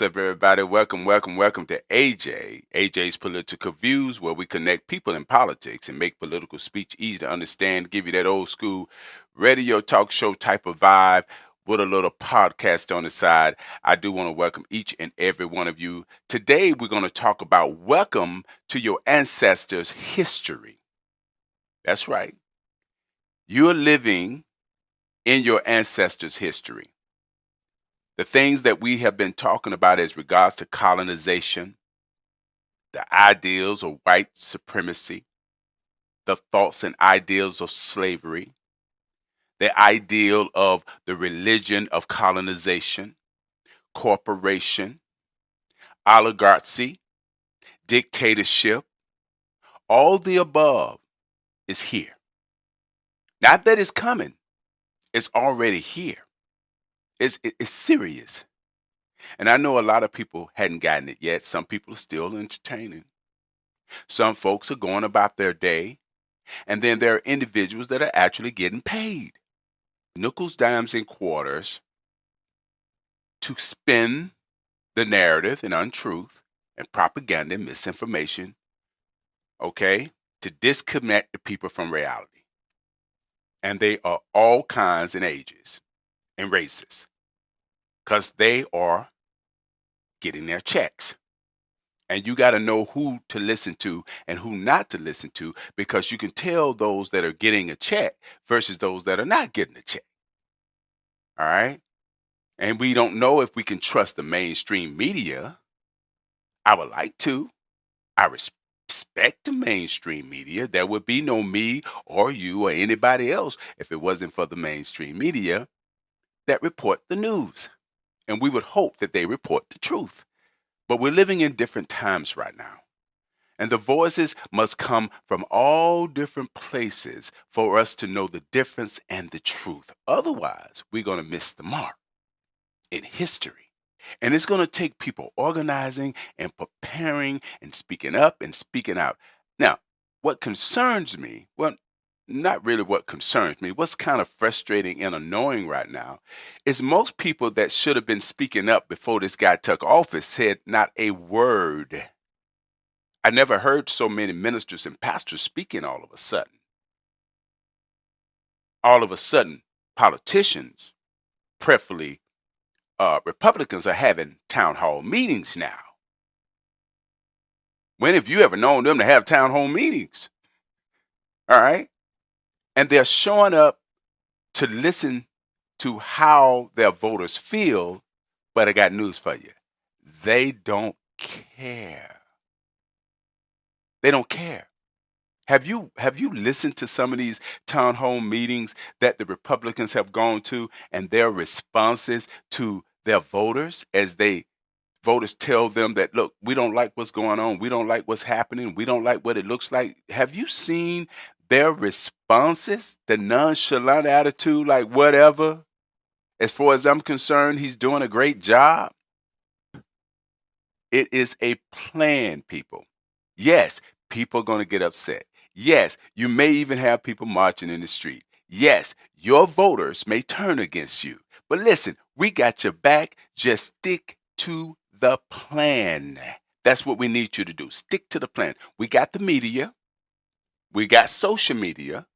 What's up, everybody? Welcome to AJ's Political Views, where we connect people in politics and make political speech easy to understand, give you that old school radio talk show type of vibe with a little podcast on the side. I do want to welcome each and every one of you. Today, we're going to talk about welcome to your ancestors' history. That's right. You're living in your ancestors' history. The things that we have been talking about as regards to colonization, the ideals of white supremacy, the thoughts and ideals of slavery, the ideal of the religion of colonization, corporation, oligarchy, dictatorship, all the above is here. Not that it's coming, it's already here. It's serious. And I know a lot of people hadn't gotten it yet. Some people are still entertaining. Some folks are going about their day. And then there are individuals that are actually getting paid nickels, dimes, and quarters to spin the narrative and untruth and propaganda and misinformation, okay, to disconnect the people from reality. And they are all kinds and ages and races because they are getting their checks. And you got to know who to listen to and who not to listen to, because you can tell those that are getting a check versus those that are not getting a check. All right. And we don't know if we can trust the mainstream media. I would like to. I respect the mainstream media. There would be no me or you or anybody else if it wasn't for the mainstream media that report the news. And we would hope that they report the truth. But we're living in different times right now. And the voices must come from all different places for us to know the difference and the truth. Otherwise, we're going to miss the mark in history. And it's going to take people organizing and preparing and speaking up and speaking out. Now, what concerns me, well, not really what concerns me, what's kind of frustrating and annoying right now is most people that should have been speaking up before this guy took office said not a word. I never heard so many ministers and pastors speaking all of a sudden. All of a sudden, politicians, preferably Republicans, are having town hall meetings now. When have you ever known them to have town hall meetings? All right. And they're showing up to listen to how their voters feel. But I got news for you. They don't care. They don't care. Have you listened to some of these town hall meetings that the Republicans have gone to and their responses to their voters as voters tell them that, look, we don't like what's going on. We don't like what's happening. We don't like what it looks like. Have you seen their responses? The nonchalant attitude, like whatever. As far as I'm concerned, he's doing a great job. It is a plan, people. Yes, people are going to get upset. Yes, you may even have people marching in the street. Yes, your voters may turn against you. But listen, we got your back. Just stick to the plan. That's what we need you to do. Stick to the plan. We got the media. We got social media.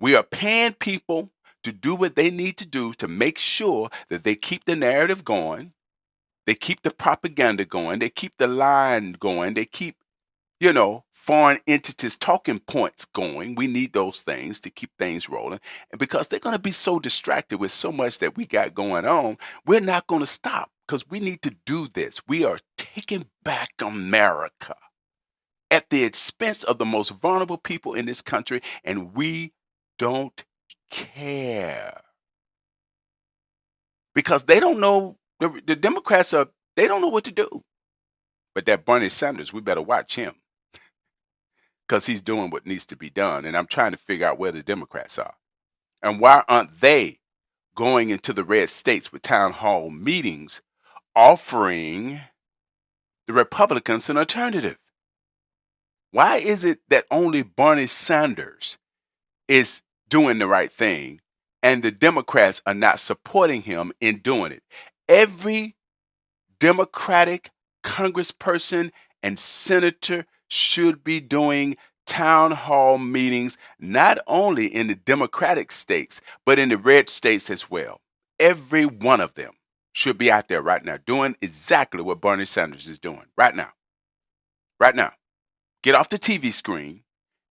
We are paying people to do what they need to do to make sure that they keep the narrative going. They keep the propaganda going. They keep the line going. They keep, foreign entities talking points going. We need those things to keep things rolling. And because they're going to be so distracted with so much that we got going on, we're not going to stop because we need to do this. We are taking back America at the expense of the most vulnerable people in this country, and we don't care. Because they don't know, the Democrats they don't know what to do. But that Bernie Sanders, we better watch him because he's doing what needs to be done. And I'm trying to figure out where the Democrats are. And why aren't they going into the red states with town hall meetings offering the Republicans an alternative? Why is it that only Bernie Sanders is doing the right thing and the Democrats are not supporting him in doing it? Every Democratic congressperson and senator should be doing town hall meetings, not only in the Democratic states, but in the red states as well. Every one of them should be out there right now doing exactly what Bernie Sanders is doing right now. Right now. Get off the TV screen,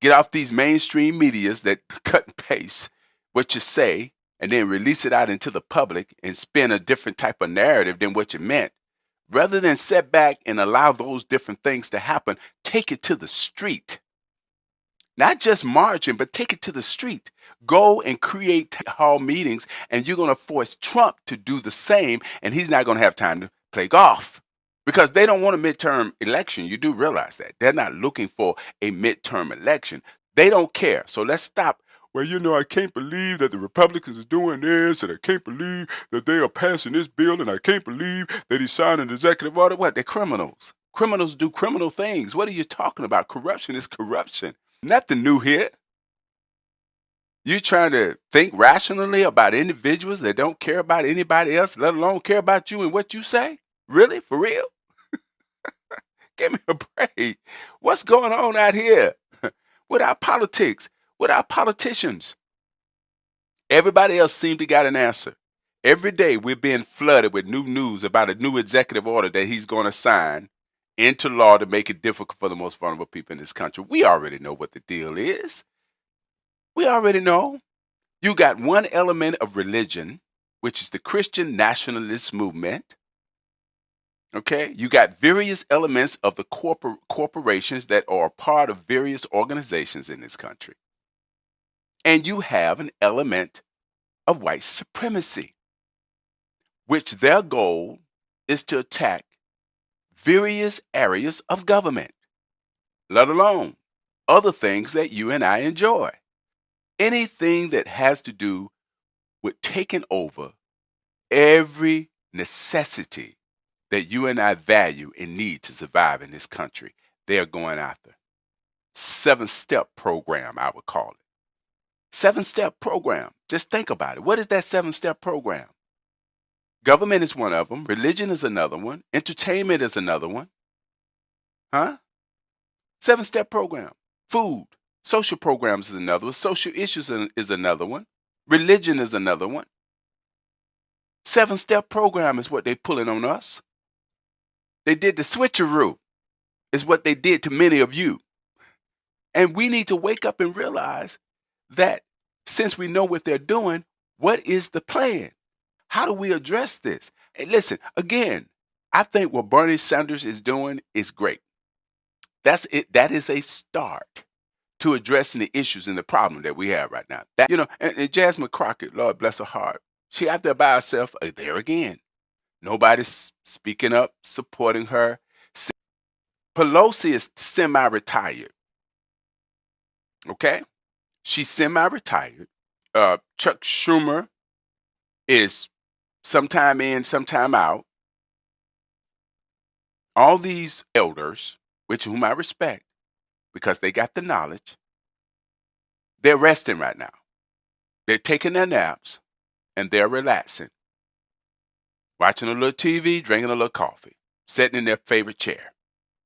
get off these mainstream medias that cut and paste what you say and then release it out into the public and spin a different type of narrative than what you meant. Rather than sit back and allow those different things to happen, take it to the street. Not just marching, but take it to the street. Go and create hall meetings, and you're going to force Trump to do the same, and he's not going to have time to play golf because they don't want a midterm election. You do realize that. They're not looking for a midterm election. They don't care. So let's stop. Well, I can't believe that the Republicans are doing this, and I can't believe that they are passing this bill, and I can't believe that he signed an executive order. What? They're criminals. Criminals do criminal things. What are you talking about? Corruption is corruption. Nothing new here. You trying to think rationally about individuals that don't care about anybody else, let alone care about you and what you say? Really? For real? Give me a break. What's going on out here with our politics, with our politicians? Everybody else seemed to got an answer. Every day we're being flooded with new news about a new executive order that he's going to sign into law to make it difficult for the most vulnerable people in this country. We already know what the deal is. We already know. You got one element of religion, which is the Christian nationalist movement. Okay, you got various elements of the corporations that are part of various organizations in this country. And you have an element of white supremacy, which their goal is to attack various areas of government, let alone other things that you and I enjoy. Anything that has to do with taking over every necessity that you and I value and need to survive in this country, they are going after. 7-step program, I would call it. 7-step program. Just think about it. What is that 7-step program? Government is one of them. Religion is another one. Entertainment is another one. Huh? 7-step program. Food. Social programs is another one. Social issues is another one. Religion is another one. 7-step program is what they pulling on us. They did the switcheroo, is what they did to many of you. And we need to wake up and realize that since we know what they're doing, what is the plan? How do we address this? And listen, again, I think what Bernie Sanders is doing is great. That's it. That is a start to addressing the issues and the problem that we have right now. And Jasmine Crockett, Lord bless her heart, she out there by herself there again. Nobody's speaking up, supporting her. Pelosi is semi-retired. Okay? She's semi-retired. Chuck Schumer is sometime in, sometime out. All these elders, whom I respect because they got the knowledge, they're resting right now. They're taking their naps and they're relaxing. Watching a little TV, drinking a little coffee, sitting in their favorite chair.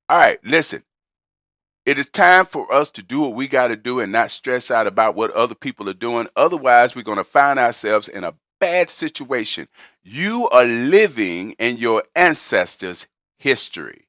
All right, listen. It is time for us to do what we got to do and not stress out about what other people are doing. Otherwise, we're going to find ourselves in a bad situation. You are living in your ancestors' history.